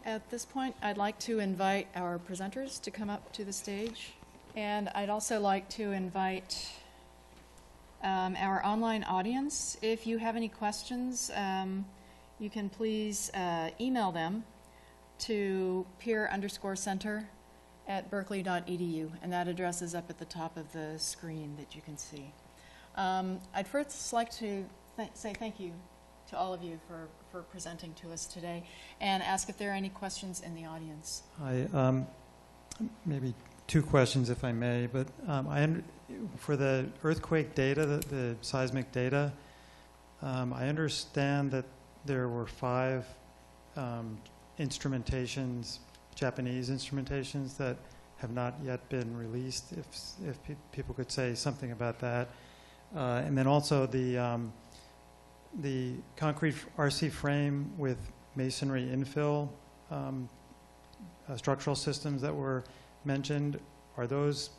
At this point, I'd like to invite our presenters to come up to the stage. And I'd also like to invite our online audience. If you have any questions, you can please email them to peer_center@berkeley.edu, and that address is up at the top of the screen that you can see. I'd first like to say thank you to all of you for presenting to us today, and ask if there are any questions in the audience. Maybe two questions, if I may, but for the earthquake data, the seismic data, I understand that there were 5 instrumentations, Japanese instrumentations, that have not yet been released. If people could say something about that, and then also the concrete RC frame with masonry infill structural systems that were mentioned, are those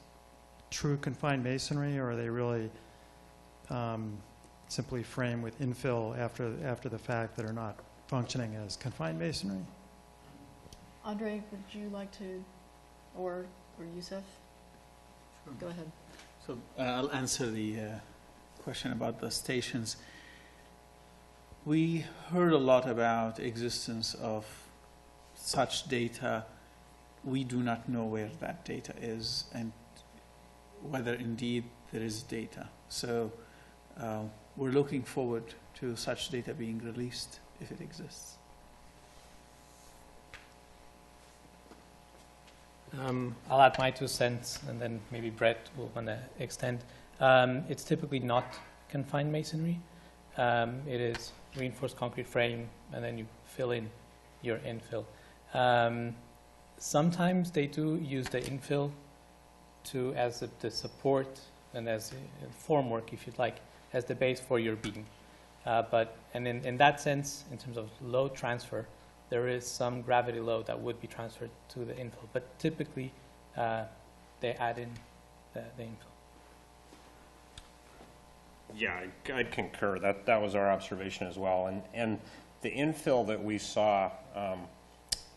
true confined masonry, or are they really simply framed with infill after the fact that are not functioning as confined masonry? Andre, would you like to, or Yusuf? Sure. Go ahead. So I'll answer the question about the stations. We heard a lot about existence of such data. We do not know where that data is and whether indeed there is data. So we're looking forward to such data being released if it exists. I'll add my 2 cents, and then maybe Brett will want to extend. It's typically not confined masonry. It is reinforced concrete frame, and then you fill in your infill. Sometimes they do use the infill as the support and as formwork, if you'd like, as the base for your beam. And in that sense, in terms of load transfer, there is some gravity load that would be transferred to the infill, but typically they add in the infill. Yeah, I'd concur. That was our observation as well. And the infill that we saw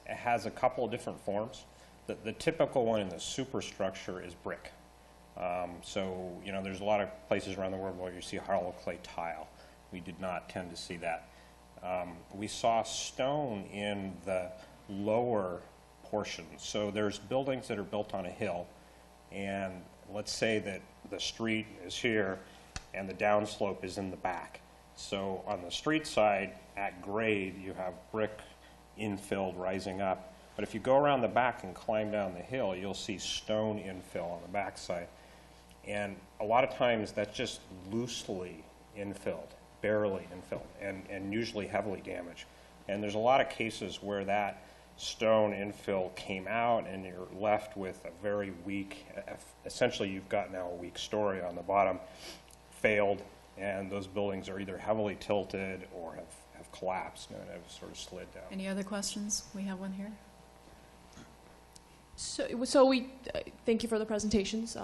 has a couple of different forms. The typical one in the superstructure is brick. So, there's a lot of places around the world where you see hollow clay tile. We did not tend to see that. We saw stone in the lower portions. So there's buildings that are built on a hill, and let's say that the street is here and the downslope is in the back. So on the street side, at grade, you have brick infilled rising up. But if you go around the back and climb down the hill, you'll see stone infill on the backside. And a lot of times that's just loosely infilled, barely infilled, and usually heavily damaged. And there's a lot of cases where that stone infill came out and you're left with a very weak, essentially you've got now a weak story on the bottom, failed, and those buildings are either heavily tilted or have collapsed and have sort of slid down. Any other questions? We have one here. So we thank you for the presentations.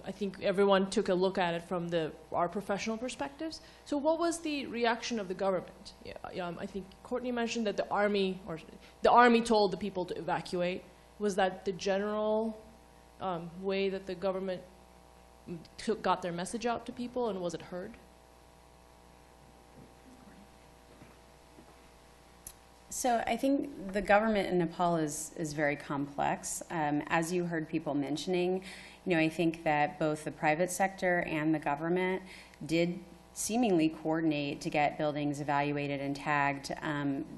I think everyone took a look at it from our professional perspectives. So what was the reaction of the government? I think Courtney mentioned that the army told the people to evacuate. Was that the general way that the government got their message out to people, and was it heard? So I think the government in Nepal is very complex. As you heard people mentioning, I think that both the private sector and the government did seemingly coordinate to get buildings evaluated and tagged.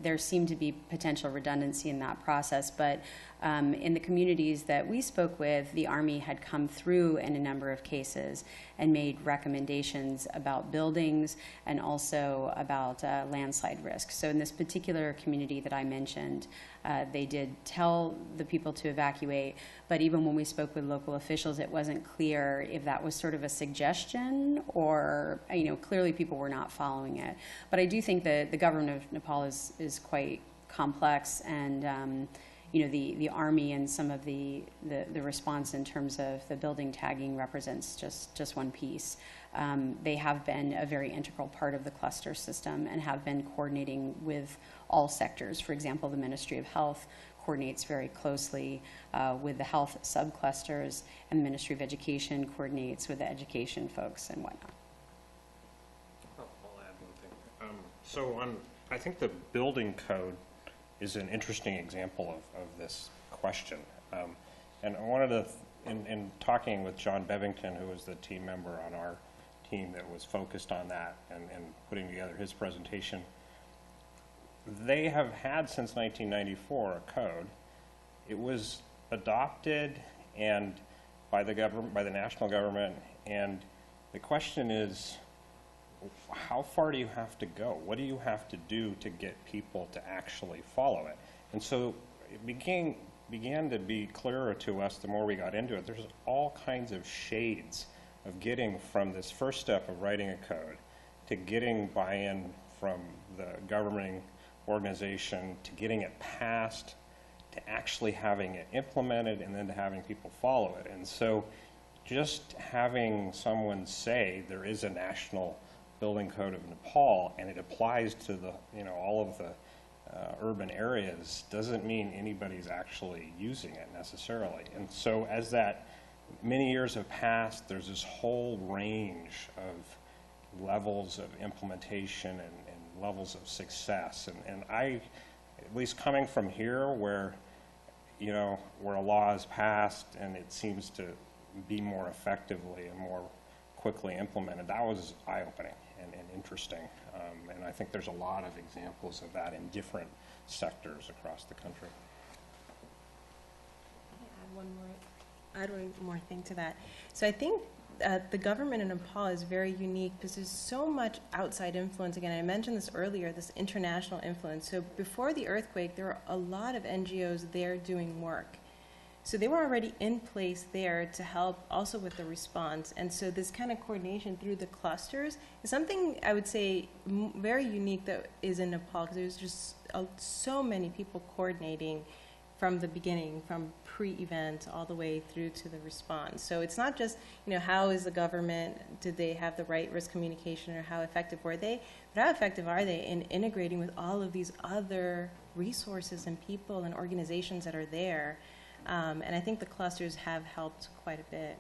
There seemed to be potential redundancy in that process, but in the communities that we spoke with, the Army had come through in a number of cases and made recommendations about buildings and also about landslide risk. So in this particular community that I mentioned, they did tell the people to evacuate, but even when we spoke with local officials, it wasn't clear if that was sort of a suggestion or, clearly people were not following it. But I do think that the government of Nepal is quite complex, and the Army and some of the response in terms of the building tagging represents just one piece. They have been a very integral part of the cluster system and have been coordinating with all sectors. For example, the Ministry of Health coordinates very closely with the health subclusters, and the Ministry of Education coordinates with the education folks and whatnot. I'll add one thing. So I think the building code is an interesting example of this question. And I wanted to, in talking with John Bevington, who was the team member on our team that was focused on that and putting together his presentation, they have had since 1994 a code. It was adopted and by the government, by the national government, and the question is, how far do you have to go? What do you have to do to get people to actually follow it? And so it began to be clearer to us the more we got into it. There's all kinds of shades of getting from this first step of writing a code to getting buy-in from the governing organization, to getting it passed, to actually having it implemented, and then to having people follow it. And so just having someone say there is a national building code of Nepal and it applies to the, all of the urban areas doesn't mean anybody's actually using it necessarily. And so as that many years have passed, there's this whole range of levels of implementation and levels of success. And I, at least coming from here where, where a law is passed and it seems to be more effectively and more quickly implemented, that was eye-opening and interesting. And I think there's a lot of examples of that in different sectors across the country. Add one more thing to that. So I think the government in Nepal is very unique because there's so much outside influence. Again, I mentioned this earlier, this international influence. So before the earthquake, there were a lot of NGOs there doing work. So they were already in place there to help also with the response. And so this kind of coordination through the clusters is something I would say very unique that is in Nepal, because there's just so many people coordinating from the beginning, from pre-event all the way through to the response. So it's not just, how is the government, did they have the right risk communication, or how effective were they, but how effective are they in integrating with all of these other resources and people and organizations that are there. And I think the clusters have helped quite a bit.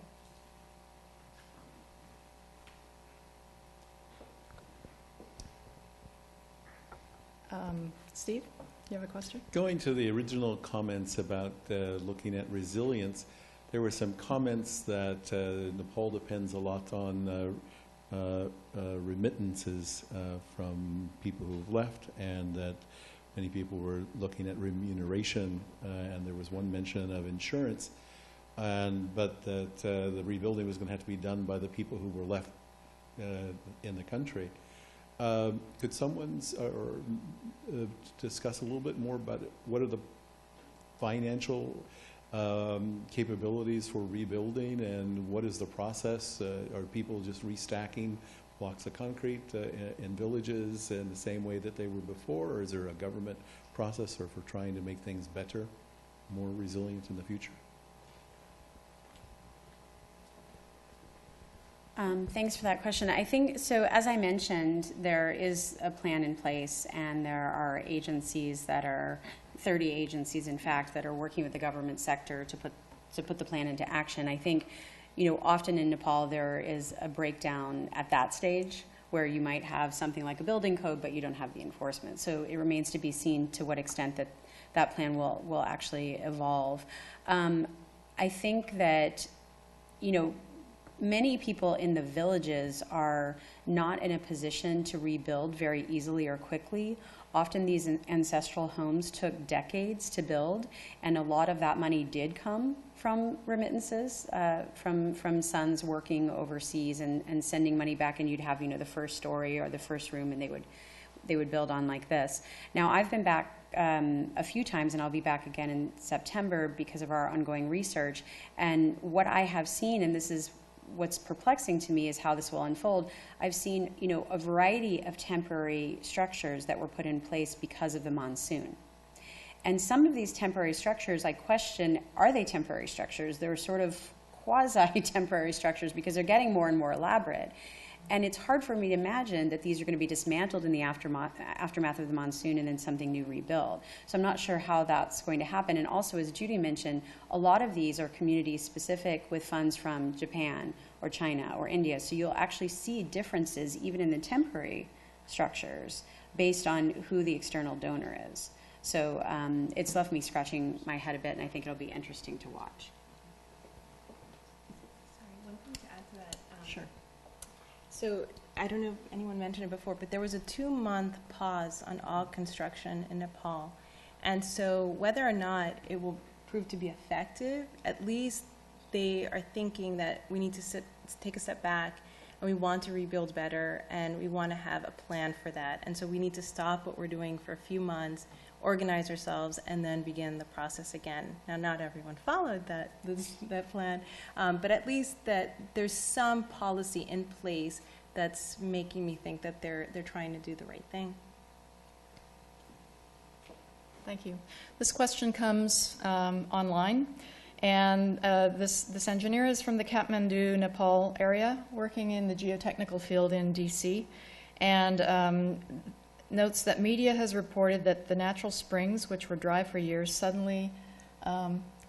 Steve, you have a question? Going to the original comments about looking at resilience, there were some comments that Nepal depends a lot on remittances from people who've left, and that many people were looking at remuneration, and there was one mention of insurance, but that the rebuilding was going to have to be done by the people who were left in the country. Could someone discuss a little bit more about what are the financial capabilities for rebuilding, and what is the process? Are people just restacking blocks of concrete in villages in the same way that they were before, or is there a government process for trying to make things better, more resilient in the future? Thanks for that question. I think, so as I mentioned, there is a plan in place, and there are agencies that are, 30 agencies in fact, that are working with the government sector to put the plan into action. I think, often in Nepal there is a breakdown at that stage where you might have something like a building code, but you don't have the enforcement. So it remains to be seen to what extent that plan will actually evolve. I think that, many people in the villages are not in a position to rebuild very easily or quickly. Often these ancestral homes took decades to build, and a lot of that money did come from remittances, from sons working overseas and sending money back, and you'd have, the first story or the first room, and they would build on like this. Now, I've been back a few times, and I'll be back again in September because of our ongoing research, and what I have seen, and this is what's perplexing to me, is how this will unfold. I've seen, a variety of temporary structures that were put in place because of the monsoon. And some of these temporary structures, I question, are they temporary structures? They're sort of quasi-temporary structures because they're getting more and more elaborate. And it's hard for me to imagine that these are going to be dismantled in the aftermath of the monsoon and then something new rebuilt. So I'm not sure how that's going to happen. And also, as Judy mentioned, a lot of these are community specific with funds from Japan or China or India. So you'll actually see differences even in the temporary structures based on who the external donor is. So it's left me scratching my head a bit, and I think it'll be interesting to watch. Sorry, one thing to add to that. Sure. So I don't know if anyone mentioned it before, but there was a 2-month pause on all construction in Nepal. And so whether or not it will prove to be effective, at least they are thinking that we need to take a step back, and we want to rebuild better, and we want to have a plan for that. And so we need to stop what we're doing for a few months, organize ourselves, and then begin the process again. Now, not everyone followed that plan, but at least that there's some policy in place that's making me think that they're trying to do the right thing. Thank you. This question comes online, and this engineer is from the Kathmandu, Nepal area, working in the geotechnical field in DC, and notes that media has reported that the natural springs, which were dry for years, suddenly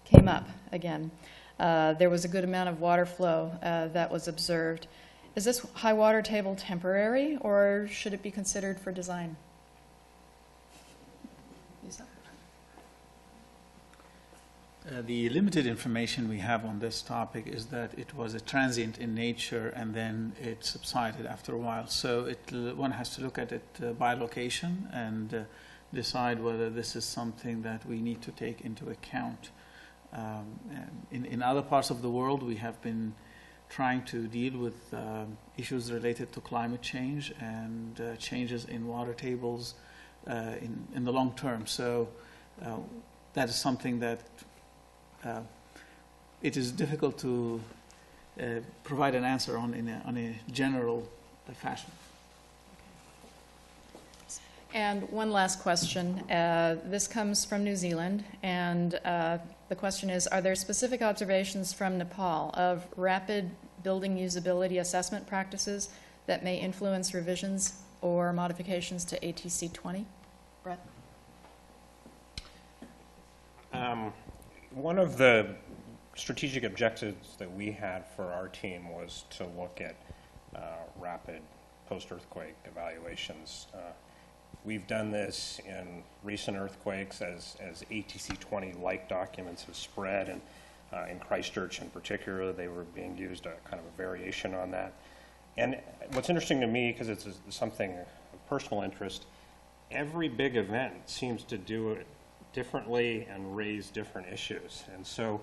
came up again. There was a good amount of water flow that was observed. Is this high water table temporary, or should it be considered for design? The limited information we have on this topic is that it was a transient in nature and then it subsided after a while. So one has to look at it by location and decide whether this is something that we need to take into account. In other parts of the world, we have been trying to deal with issues related to climate change and changes in water tables in the long term. So that is something that it is difficult to provide an answer on in a general fashion. And one last question. This comes from New Zealand, and the question is, are there specific observations from Nepal of rapid building usability assessment practices that may influence revisions or modifications to ATC 20? Brett? One of the strategic objectives that we had for our team was to look at rapid post-earthquake evaluations. We've done this in recent earthquakes as ATC 20-like documents have spread, and in Christchurch in particular, they were being used, kind of a variation on that. And what's interesting to me, because it's something of personal interest, every big event seems to do it differently and raise different issues. And so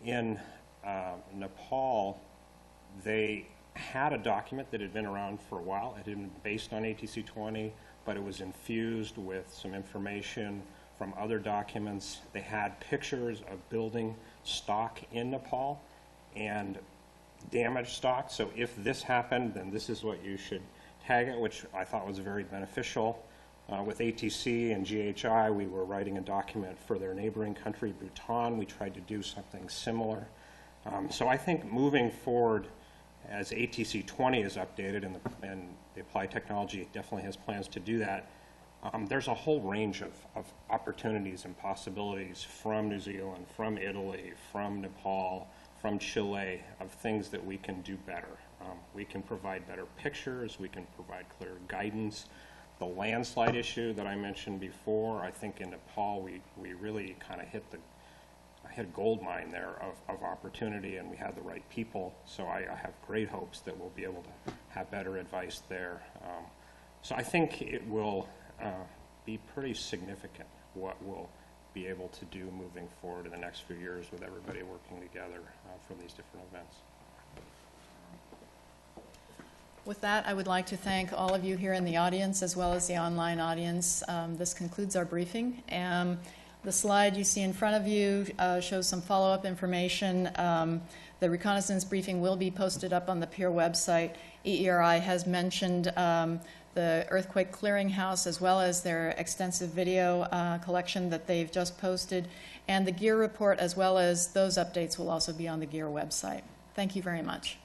in Nepal, they had a document that had been around for a while. It had been based on ATC 20, but it was infused with some information from other documents. They had pictures of building stock in Nepal and damaged stock. So if this happened, then this is what you should tag it, which I thought was very beneficial. With ATC and GHI, we were writing a document for their neighboring country, Bhutan. We tried to do something similar. So I think moving forward, as ATC 20 is updated, and the Applied Technology definitely has plans to do that, there's a whole range of opportunities and possibilities from New Zealand, from Italy, from Nepal, from Chile, of things that we can do better. We can provide better pictures, we can provide clear guidance. The landslide issue that I mentioned before, I think in Nepal we really kind of hit a gold mine there of opportunity, and we had the right people. So I have great hopes that we'll be able to have better advice there. So I think it will be pretty significant what we'll be able to do moving forward in the next few years with everybody working together for these different events. With that, I would like to thank all of you here in the audience as well as the online audience. This concludes our briefing. The slide you see in front of you shows some follow-up information. The reconnaissance briefing will be posted up on the Peer website. EERI has mentioned the the Earthquake Clearinghouse, as well as their extensive video collection that they've just posted, and the GEAR report, as well as those updates will also be on the GEAR website. Thank you very much.